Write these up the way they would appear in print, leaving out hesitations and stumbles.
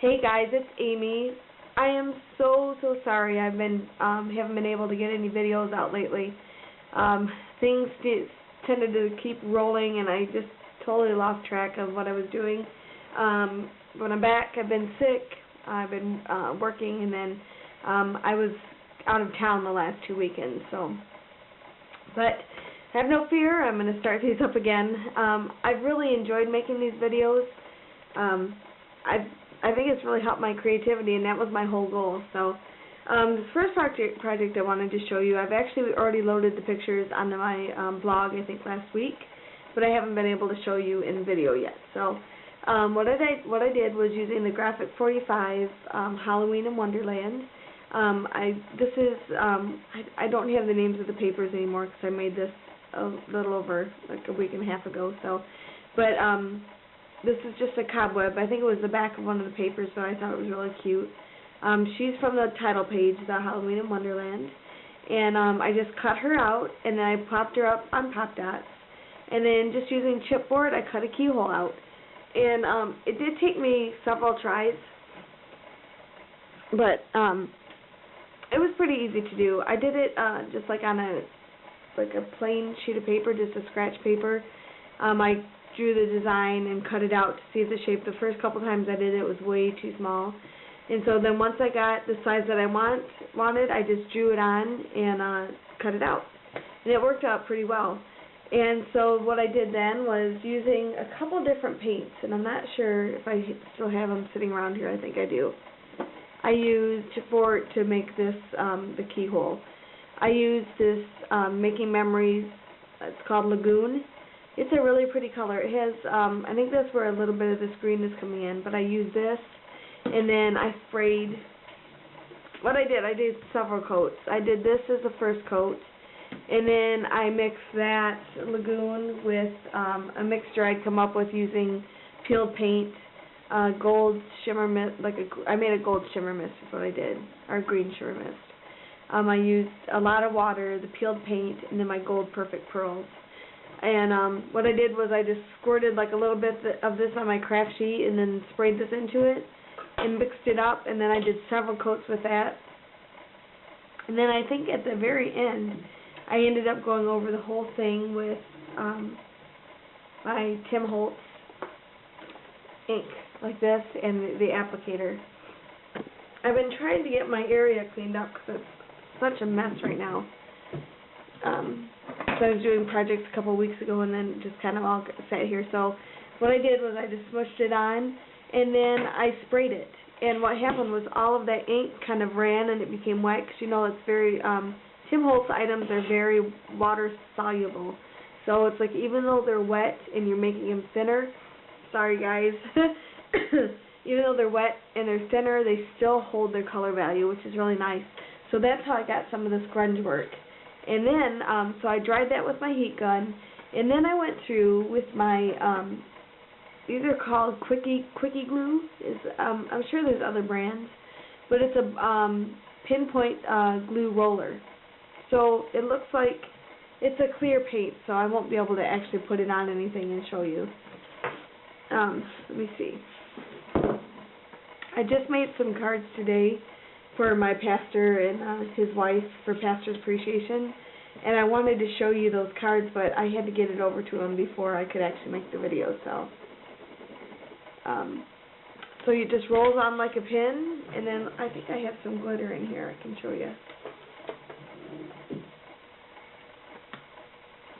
Hey guys, it's Amy. I am so sorry. I've been haven't been able to get any videos out lately. Things tended to keep rolling, and I just totally lost track of what I was doing. When I'm back, I've been sick. I've been working, and then I was out of town the last 2 weekends. But have no fear. I'm going to start these up again. I've really enjoyed making these videos. I think it's really helped my creativity, and that was my whole goal. So, the first project I wanted to show you, I've actually already loaded the pictures onto my blog, I think last week, but I haven't been able to show you in video yet. So, what I did was using the g45 Halloween in Wonderland. I don't have the names of the papers anymore because I made this a little over like a week and a half ago. So, but this is just a cobweb. I think it was the back of one of the papers, but I thought it was really cute. She's from the title page, the Halloween in Wonderland. And I just cut her out, and then I popped her up on Pop Dots. And then just using chipboard, I cut a keyhole out. And it did take me several tries, but it was pretty easy to do. I did it just like on a plain sheet of paper, just a scratch paper. I drew the design and cut it out to see the shape. The first couple times I did it was way too small, and so then once I got the size that I wanted, I just drew it on and cut it out, and it worked out pretty well. And so what I did then was using a couple different paints, and I'm not sure if I still have them sitting around here. I think I do. I used to make this the keyhole. I used this Making Memories. It's called Lagoon. It's a really pretty color. It has, I think that's where a little bit of this green is coming in, but I used this, and then I sprayed. What I did several coats. I did this as the first coat, and then I mixed that Lagoon with a mixture I'd come up with using peeled paint, gold shimmer mist, I made a gold shimmer mist is what I did, or green shimmer mist. I used a lot of water, the peeled paint, and then my gold perfect pearls. And what I did was I just squirted like a little bit of this on my craft sheet and then sprayed this into it and mixed it up, and then I did several coats with that. And then I think at the very end I ended up going over the whole thing with my Tim Holtz ink like this and the applicator. I've been trying to get my area cleaned up because it's such a mess right now. So I was doing projects a couple of weeks ago and then just kind of all sat here. So what I did was I just smushed it on and then I sprayed it. And what happened was all of that ink kind of ran and it became wet because, you know, it's very, Tim Holtz items are very water soluble. So it's like even though they're wet and you're making them thinner, sorry guys, even though they're wet and they're thinner, they still hold their color value, which is really nice. So that's how I got some of this grunge work. And then, so I dried that with my heat gun, and then I went through with my, these are called Quickie Glue. I'm sure there's other brands, but it's a pinpoint glue roller. So it looks like it's a clear paint, so I won't be able to actually put it on anything and show you. Let me see. I just made some cards today for my pastor and his wife for Pastor's Appreciation, and I wanted to show you those cards, but I had to get it over to him before I could actually make the video. So it just rolls on like a pin, and then I think I have some glitter in here I can show you.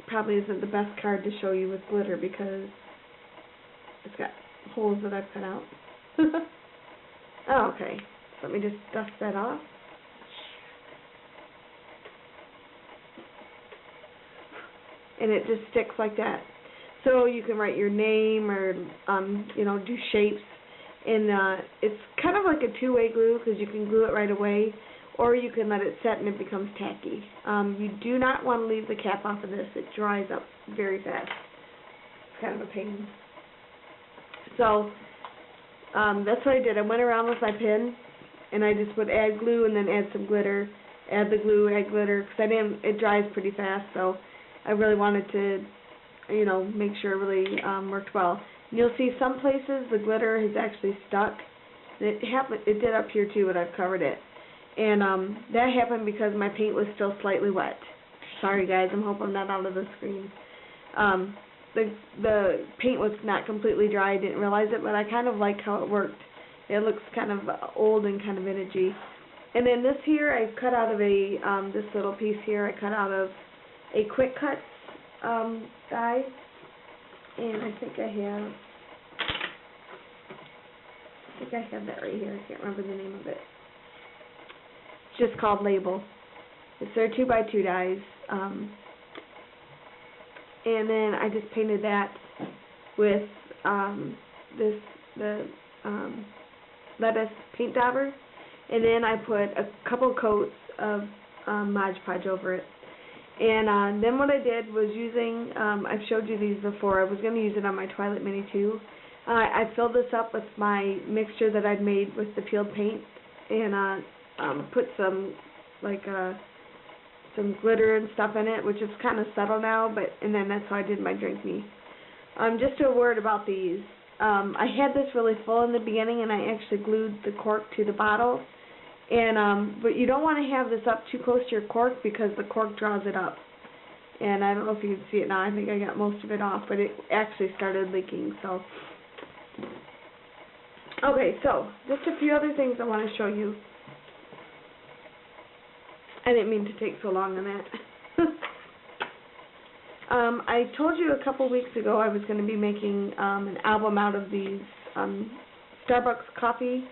Probably isn't the best card to show you with glitter because it's got holes that I've cut out. Oh, okay. Let me just dust that off. And it just sticks like that. So you can write your name or, you know, do shapes. And it's kind of like a two-way glue because you can glue it right away, or you can let it set and it becomes tacky. You do not want to leave the cap off of this. It dries up very fast. It's kind of a pain. So that's what I did. I went around with my pin, and I just would add glue and then add some glitter, add the glue, add glitter, because it dries pretty fast, so I really wanted to, you know, make sure it really worked well. And you'll see some places the glitter has actually stuck, It did up here too, but I've covered it. And that happened because my paint was still slightly wet. Sorry guys, I hope I'm not out of the screen. The paint was not completely dry. I didn't realize it, but I kind of like how it worked. It looks kind of old and kind of vintagey. And then this here, I cut out of this little piece here, I cut out of a quick cut die. And I think I have that right here. I can't remember the name of it. It's just called Label. It's their 2x2 dies. And then I just painted that with the lettuce paint dauber. And then I put a couple coats of Mod Podge over it. And then what I did was using, I've showed you these before, I was going to use it on my Twilight Mini too. I filled this up with my mixture that I'd made with the peeled paint, and put some, some glitter and stuff in it, which is kind of subtle now, and then that's how I did my drink me. Just a word about these. I had this really full in the beginning, and I actually glued the cork to the bottle. And but you don't want to have this up too close to your cork because the cork draws it up. And I don't know if you can see it now. I think I got most of it off, but it actually started leaking. So, okay, so just a few other things I want to show you. I didn't mean to take so long on that. I told you a couple weeks ago I was going to be making an album out of these Starbucks coffee.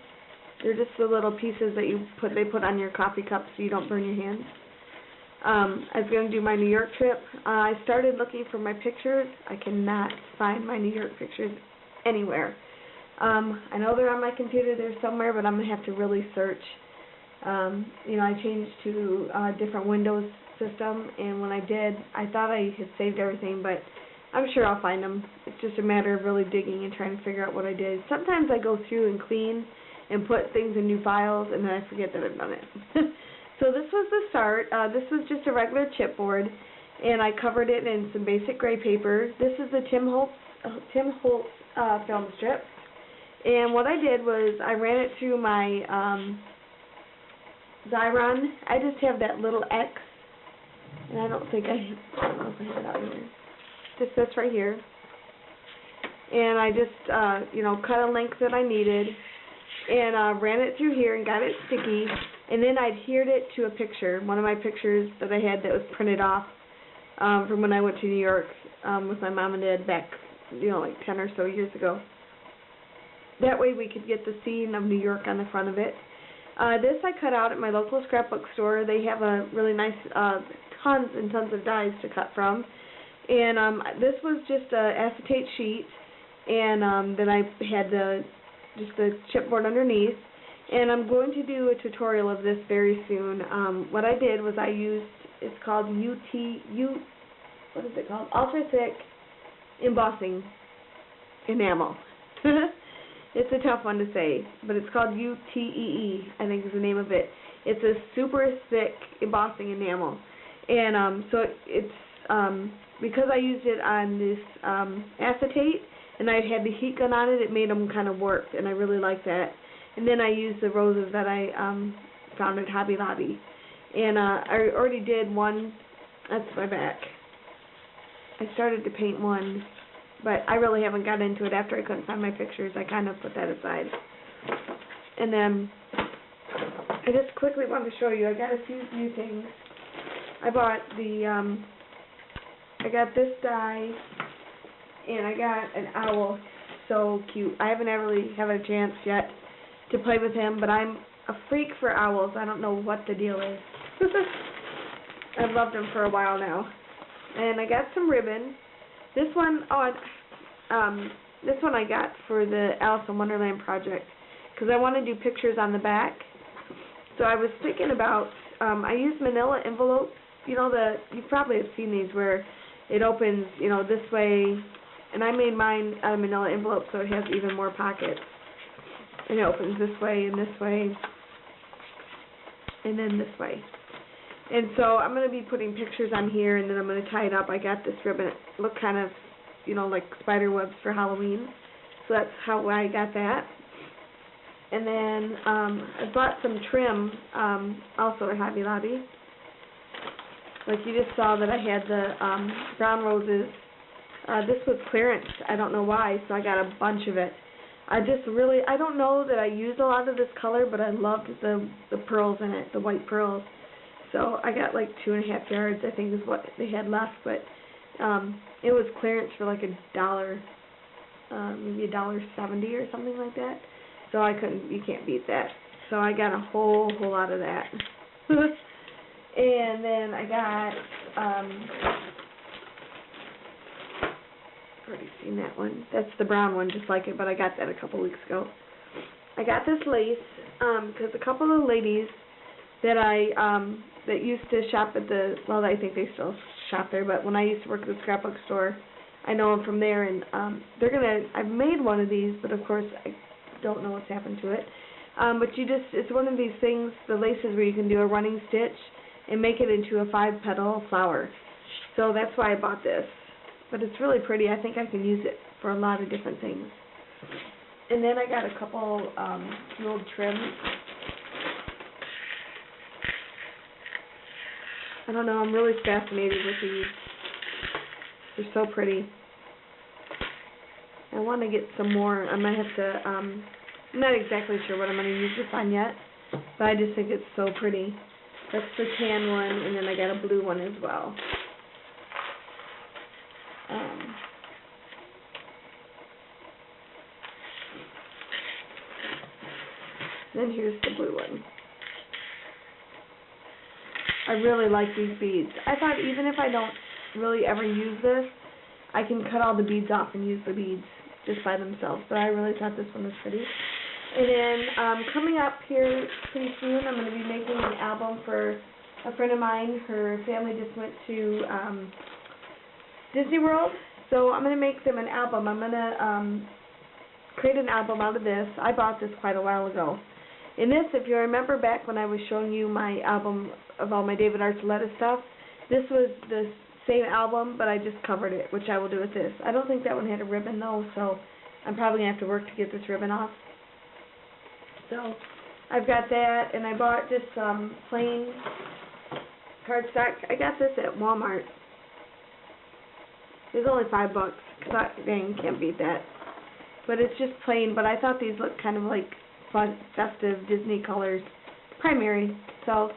They're just the little pieces that they put on your coffee cup so you don't burn your hands. I was going to do my New York trip. I started looking for my pictures. I cannot find my New York pictures anywhere. I know they're on my computer there somewhere, but I'm going to have to really search. I changed to a different Windows system, and when I did, I thought I had saved everything, but I'm sure I'll find them. It's just a matter of really digging and trying to figure out what I did. Sometimes I go through and clean and put things in new files, and then I forget that I've done it. So this was the start. This was just a regular chipboard, and I covered it in some basic gray paper. This is the Tim Holtz film strip, and what I did was I ran it through my Xyron. I just have that little X, and I don't know if I have it out here. Just this right here, and I just cut a length that I needed, and ran it through here and got it sticky, and then I adhered it to a picture, one of my pictures that I had that was printed off from when I went to New York with my mom and dad back, like 10 or so years ago. That way we could get the scene of New York on the front of it. This I cut out at my local scrapbook store. They have a really nice, tons and tons of dies to cut from. And this was just an acetate sheet, and then I had just the chipboard underneath, and I'm going to do a tutorial of this very soon. What I did was I used, it's called what is it called? Ultra Thick Embossing Enamel. It's a tough one to say, but it's called UTEE, I think is the name of it. It's a super thick embossing enamel, and so it's because I used it on this acetate, and I had the heat gun on it, it made them kind of warped, and I really like that. And then I used the roses that I found at Hobby Lobby. And I already did one. That's my back. I started to paint one, but I really haven't got into it. After I couldn't find my pictures, I kind of put that aside. And then I just quickly wanted to show you, I got a few new things. I bought I got this die, and I got an owl. So cute. I haven't really had a chance yet to play with him, but I'm a freak for owls. I don't know what the deal is. I've loved them for a while now. And I got some ribbon. This one, this one I got for the Alice in Wonderland project because I want to do pictures on the back. So I was thinking about, I used manila envelopes. You probably have seen these where it opens, this way. And I made mine out of manila envelope so it has even more pockets. And it opens this way, and then this way. And so I'm going to be putting pictures on here, and then I'm going to tie it up. I got this ribbon. It looked kind of, like spider webs for Halloween. So that's how I got that. And then I bought some trim, also at Hobby Lobby. Like you just saw that I had the brown roses. This was clearance. I don't know why, so I got a bunch of it. I don't know that I used a lot of this color, but I loved the pearls in it, the white pearls. So I got like 2.5 yards, I think is what they had left, but it was clearance for like $1, maybe $1.70 or something like that. So you can't beat that. So I got a whole lot of that. And then I got, already seen that one. That's the brown one, just like it, but I got that a couple weeks ago. I got this lace because a couple of ladies that that used to shop at well, I think they still shop there, but when I used to work at the scrapbook store, I know them from there, and I've made one of these, but of course I don't know what's happened to it. But it's one of these things, the laces where you can do a running stitch and make it into a 5-petal flower. So that's why I bought this. But it's really pretty. I think I can use it for a lot of different things. And then I got a couple jeweled trims. I don't know, I'm really fascinated with these. They're so pretty. I want to get some more. I might have to, I'm not exactly sure what I'm going to use this on yet, but I just think it's so pretty. That's the tan one, and then I got a blue one as well. Then here's the blue one. I really like these beads. I thought even if I don't really ever use this, I can cut all the beads off and use the beads just by themselves. But I really thought this one was pretty. And then coming up here pretty soon, I'm going to be making an album for a friend of mine. Her family just went to Disney World, so I'm going to make them an album. I'm going to create an album out of this. I bought this quite a while ago. In this, if you remember back when I was showing you my album of all my David Archuleta stuff, this was the same album, but I just covered it, which I will do with this. I don't think that one had a ribbon, though, so I'm probably going to have to work to get this ribbon off. So I've got that, and I bought just some plain cardstock. I got this at Walmart. It was only $5. Dang, can't beat that. But it's just plain, but I thought these looked kind of like fun, festive Disney colors, primary, so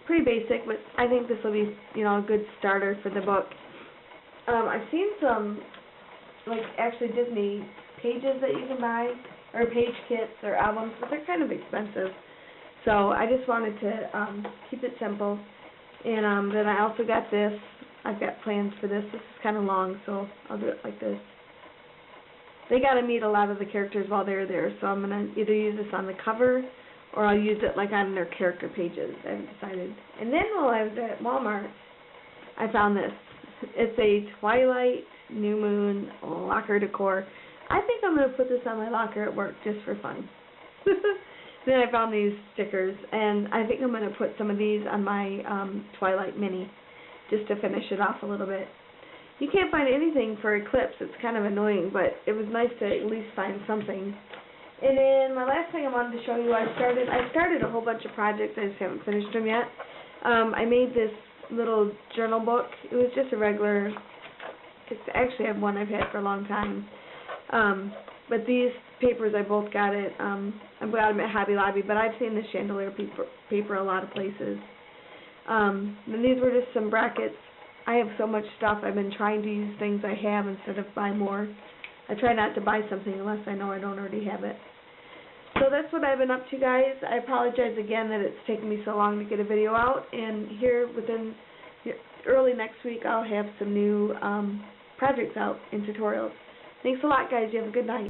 pretty basic, but I think this will be, a good starter for the book. I've seen some, like, actually Disney pages that you can buy, or page kits or albums, but they're kind of expensive, so I just wanted to keep it simple. And then I also got this. I've got plans for this. This is kind of long, so I'll do it like this. They got to meet a lot of the characters while they're there, so I'm going to either use this on the cover or I'll use it like on their character pages. I haven't decided. And then while I was at Walmart, I found this. It's a Twilight New Moon locker decor. I think I'm going to put this on my locker at work just for fun. Then I found these stickers, and I think I'm going to put some of these on my Twilight mini just to finish it off a little bit. You can't find anything for Eclipse. It's kind of annoying, but it was nice to at least find something. And then my last thing I wanted to show you, I started a whole bunch of projects. I just haven't finished them yet. I made this little journal book. It was just a regular, actually I have one I've had for a long time. But these papers I both got at, I got them at Hobby Lobby, but I've seen the chandelier paper a lot of places. And these were just some brackets. I have so much stuff. I've been trying to use things I have instead of buy more. I try not to buy something unless I know I don't already have it. So that's what I've been up to, guys. I apologize again that it's taken me so long to get a video out. And here within early next week, I'll have some new projects out and tutorials. Thanks a lot, guys. You have a good night.